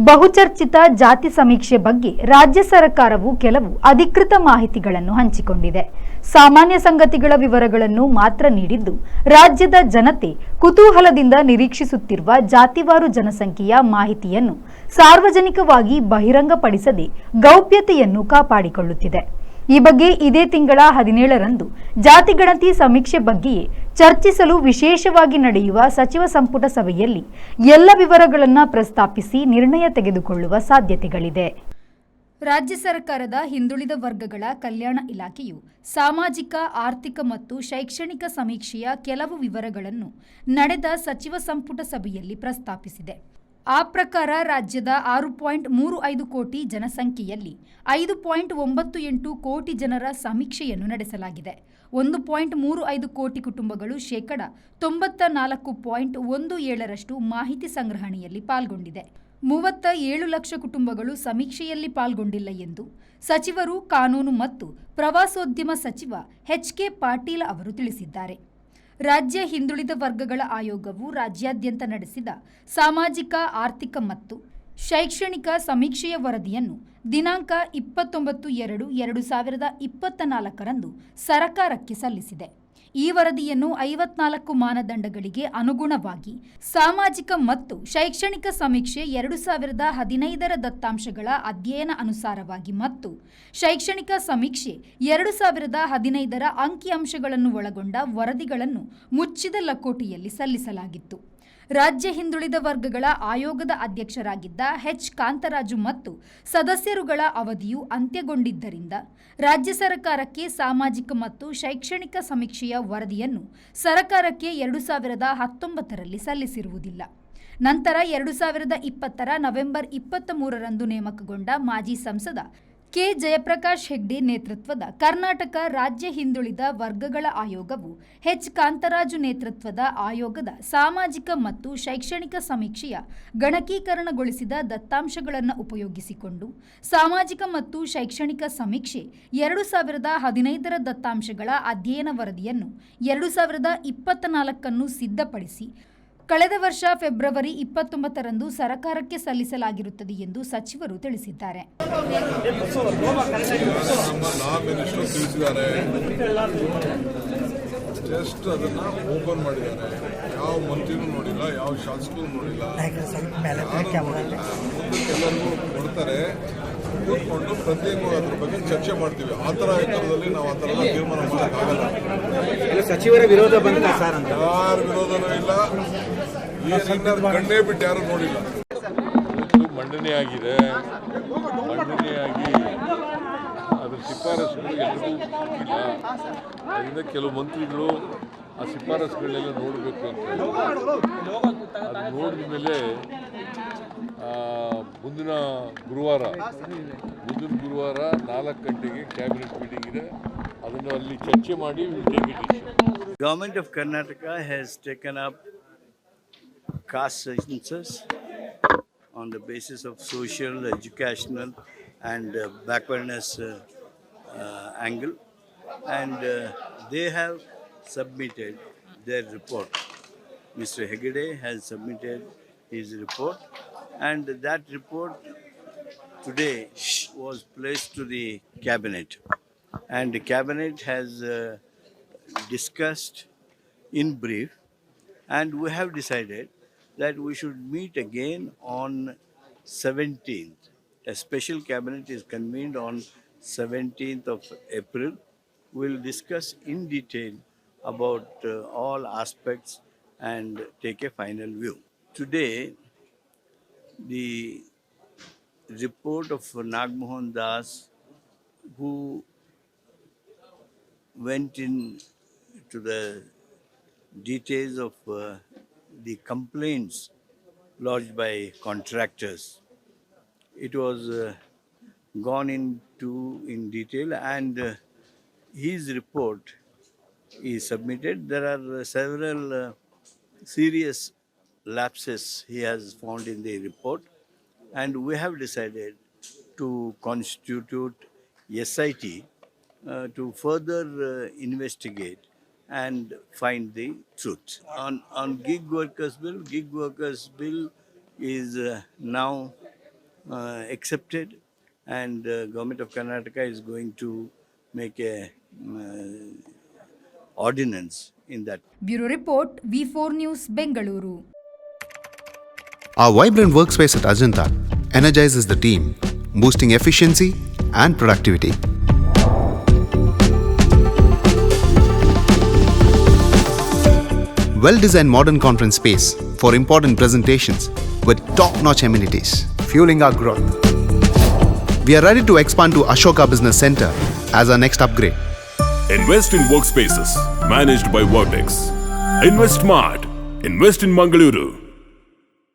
ಬಹುಚರ್ಚಿತ ಜಾತಿ ಸಮೀಕ್ಷೆ ಬಗ್ಗೆ ರಾಜ್ಯ ಸರ್ಕಾರವು ಕೆಲವು ಅಧಿಕೃತ ಮಾಹಿತಿಗಳನ್ನು ಹಂಚಿಕೊಂಡಿದೆ. ಸಾಮಾನ್ಯ ಸಂಗತಿಗಳ ವಿವರಗಳನ್ನು ಮಾತ್ರ ನೀಡಿದ್ದು, ರಾಜ್ಯದ ಜನತೆ ಕುತೂಹಲದಿಂದ ನಿರೀಕ್ಷಿಸುತ್ತಿರುವ ಜಾತಿವಾರು ಜನಸಂಖ್ಯೆಯ ಮಾಹಿತಿಯನ್ನು ಸಾರ್ವಜನಿಕವಾಗಿ ಬಹಿರಂಗಪಡಿಸದೆ ಗೌಪ್ಯತೆಯನ್ನು ಕಾಪಾಡಿಕೊಳ್ಳುತ್ತಿದೆ. ಈ ಬಗ್ಗೆ ಇದೇ ತಿಂಗಳ 17ರಂದು ಜಾತಿಗಣತಿ ಸಮೀಕ್ಷೆ ಬಗ್ಗೆಯೇ ಚರ್ಚಿಸಲು ವಿಶೇಷವಾಗಿ ನಡೆಯುವ ಸಚಿವ ಸಂಪುಟ ಸಭೆಯಲ್ಲಿ ಎಲ್ಲ ವಿವರಗಳನ್ನು ಪ್ರಸ್ತಾಪಿಸಿ ನಿರ್ಣಯ ತೆಗೆದುಕೊಳ್ಳುವ ಸಾಧ್ಯತೆಗಳಿದೆ. ರಾಜ್ಯ ಸರ್ಕಾರದ ಹಿಂದುಳಿದ ವರ್ಗಗಳ ಕಲ್ಯಾಣ ಇಲಾಖೆಯು ಸಾಮಾಜಿಕ, ಆರ್ಥಿಕ ಮತ್ತು ಶೈಕ್ಷಣಿಕ ಸಮೀಕ್ಷೆಯ ಕೆಲವು ವಿವರಗಳನ್ನು ನಡೆದ ಸಚಿವ ಸಂಪುಟ ಸಭೆಯಲ್ಲಿ ಪ್ರಸ್ತಾಪಿಸಿದೆ. ಆ ಪ್ರಕಾರ ರಾಜ್ಯದ 6.35 ಕೋಟಿ ಜನಸಂಖ್ಯೆಯಲ್ಲಿ 5.98 ಕೋಟಿ ಜನರ ಸಮೀಕ್ಷೆಯನ್ನು ನಡೆಸಲಾಗಿದೆ. 1.35 ಕೋಟಿ ಕುಟುಂಬಗಳು ಶೇಕಡ 94.17ರಷ್ಟು ಮಾಹಿತಿ ಸಂಗ್ರಹಣೆಯಲ್ಲಿ ಪಾಲ್ಗೊಂಡಿದೆ. 37 ಲಕ್ಷ ಕುಟುಂಬಗಳು ಸಮೀಕ್ಷೆಯಲ್ಲಿ ಪಾಲ್ಗೊಂಡಿಲ್ಲ ಎಂದು ಸಚಿವರು, ಕಾನೂನು ಮತ್ತು ಪ್ರವಾಸೋದ್ಯಮ ಸಚಿವ ಎಚ್.ಕೆ. ಪಾಟೀಲ್ ಅವರು ತಿಳಿಸಿದ್ದಾರೆ. ರಾಜ್ಯ ಹಿಂದುಳಿದ ವರ್ಗಗಳ ಆಯೋಗವು ರಾಜ್ಯಾದ್ಯಂತ ನಡೆಸಿದ ಸಾಮಾಜಿಕ, ಆರ್ಥಿಕ ಮತ್ತು ಶೈಕ್ಷಣಿಕ ಸಮೀಕ್ಷೆಯ ವರದಿಯನ್ನು ದಿನಾಂಕ 29/2/2024ರಂದು ಸರ್ಕಾರಕ್ಕೆ ಸಲ್ಲಿಸಿದೆ. ಈ ವರದಿಯನ್ನು 54 ಮಾನದಂಡಗಳಿಗೆ ಅನುಗುಣವಾಗಿ ಸಾಮಾಜಿಕ ಮತ್ತು ಶೈಕ್ಷಣಿಕ ಸಮೀಕ್ಷೆ 2015ರ ದತ್ತಾಂಶಗಳ ಅಧ್ಯಯನ ಅನುಸಾರವಾಗಿ ಮತ್ತು ಶೈಕ್ಷಣಿಕ ಸಮೀಕ್ಷೆ 2015ರ ಅಂಕಿಅಂಶಗಳನ್ನು ಒಳಗೊಂಡ ವರದಿಗಳನ್ನು ಮುಚ್ಚಿದ ಲಕೋಟೆಯಲ್ಲಿ ಸಲ್ಲಿಸಲಾಗಿತ್ತು. ರಾಜ್ಯ ಹಿಂದುಳಿದ ವರ್ಗಗಳ ಆಯೋಗದ ಅಧ್ಯಕ್ಷರಾಗಿದ್ದ ಎಚ್. ಕಾಂತರಾಜು ಮತ್ತು ಸದಸ್ಯರುಗಳ ಅವಧಿಯು ಅಂತ್ಯಗೊಂಡಿದ್ದರಿಂದ ರಾಜ್ಯ ಸರ್ಕಾರಕ್ಕೆ ಸಾಮಾಜಿಕ ಮತ್ತು ಶೈಕ್ಷಣಿಕ ಸಮೀಕ್ಷೆಯ ವರದಿಯನ್ನು ಸರ್ಕಾರಕ್ಕೆ 2019ರಲ್ಲಿ ಸಲ್ಲಿಸಿರುವುದಿಲ್ಲ. ನಂತರ 2020ರ ನವೆಂಬರ್ 23ರಂದು ನೇಮಕಗೊಂಡ ಮಾಜಿ ಸಂಸದ ಕೆ. ಜಯಪ್ರಕಾಶ್ ಹೆಗ್ಡೆ ನೇತೃತ್ವದ ಕರ್ನಾಟಕ ರಾಜ್ಯ ಹಿಂದುಳಿದ ವರ್ಗಗಳ ಆಯೋಗವು ಎಚ್. ಕಾಂತರಾಜು ನೇತೃತ್ವದ ಆಯೋಗದ ಸಾಮಾಜಿಕ ಮತ್ತು ಶೈಕ್ಷಣಿಕ ಸಮೀಕ್ಷೆಯ ಗಣಕೀಕರಣಗೊಳಿಸಿದ ದತ್ತಾಂಶಗಳನ್ನು ಉಪಯೋಗಿಸಿಕೊಂಡು ಸಾಮಾಜಿಕ ಮತ್ತು ಶೈಕ್ಷಣಿಕ ಸಮೀಕ್ಷೆ 2015ರ ದತ್ತಾಂಶಗಳ ಅಧ್ಯಯನ ವರದಿಯನ್ನು 2024ನ್ನು ಸಿದ್ಧಪಡಿಸಿ ಕಳೆದ ವರ್ಷ ಫೆಬ್ರವರಿ 29ರಂದು ಸರ್ಕಾರಕ್ಕೆ ಸಲ್ಲಿಸಲಾಗಿರುತ್ತದೆ ಎಂದು ಸಚಿವರು ತಿಳಿಸಿದ್ದಾರೆ. ಜಸ್ಟ್ ಅದನ್ನ ಓಪನ್ ಮಾಡಿದ್ದಾರೆ. ಯಾವ ಮಂತ್ರಿನೂ ನೋಡಿಲ್ಲ, ಯಾವ ಶಾಸಕರು ನೋಡಿಲ್ಲ. ಎಲ್ಲರಿಗೂ ಕೊಡ್ತಾರೆ, ಕೂತ್ಕೊಂಡು ಪ್ರತ್ಯೇಕವಾಗಿ ಅದ್ರ ಬಗ್ಗೆ ಚರ್ಚೆ ಮಾಡ್ತೀವಿ. ಆ ಥರ ಎತ್ತರದಲ್ಲಿ ನಾವು ಆ ಥರ ತೀರ್ಮಾನ ಮಾಡೋಕ್ಕಾಗಲ್ಲ. ಸಚಿವರ ವಿರೋಧ ಬಂದ ಸರ್ ಅಂತ ಯಾರ ವಿರೋಧನೂ ಇಲ್ಲ. ಏನಿಲ್ಲ, ಕಣ್ಣೇ ಬಿಟ್ಟು ಯಾರು ನೋಡಿಲ್ಲ. ಮಂಡನೆಯಾಗಿದೆ. ಮಂಡನೆಯಾಗಿ ಅದ್ರ ಶಿಫಾರಸುಗಳು ಎಲ್ಲರಿಗೂ ಇಲ್ಲ. ಅದರಿಂದ ಕೆಲವು ಮಂತ್ರಿಗಳು ಆ ಶಿಫಾರಸುಗಳನ್ನೆಲ್ಲ ನೋಡಬೇಕು ಅಂತ ಅದು ನೋಡಿದ ಮೇಲೆ ಮುಂದಿನ ಗುರುವಾರ 4 ಗಂಟೆಗೆ ಕ್ಯಾಬಿನೆಟ್ ಮೀಟಿಂಗ್ ಇದೆ. ಅದನ್ನು ಅಲ್ಲಿ ಚರ್ಚೆ ಮಾಡಿ Government of Karnataka has taken up caste census on the basis of social, educational and backwardness angle, and they have submitted their report. Mr. Hegde has submitted his report, and that report today was placed to the cabinet, and the cabinet has discussed in brief, and we have decided that we should meet again on 17th. A special cabinet is convened on 17th of April. We'll discuss in detail about all aspects and take a final view. Today, the report of Nagmohan Das, who went in to the details of the complaints lodged by contractors. It was gone into in detail, and his report is submitted. There are several serious lapses he has found in the report, and we have decided to constitute SIT to further investigate and find the truth. On gig workers bill is now accepted, and government of Karnataka is going to make a ordinance in that. Bureau report V4 news Bengaluru. Our vibrant workspace at Ajanta energizes the team, boosting efficiency and productivity. Well-designed modern conference space for important presentations with top-notch amenities, fueling our growth. We are ready to expand to Ashoka Business Center as our next upgrade. Invest in workspaces managed by Vortex. Invest smart. Invest in Mangaluru.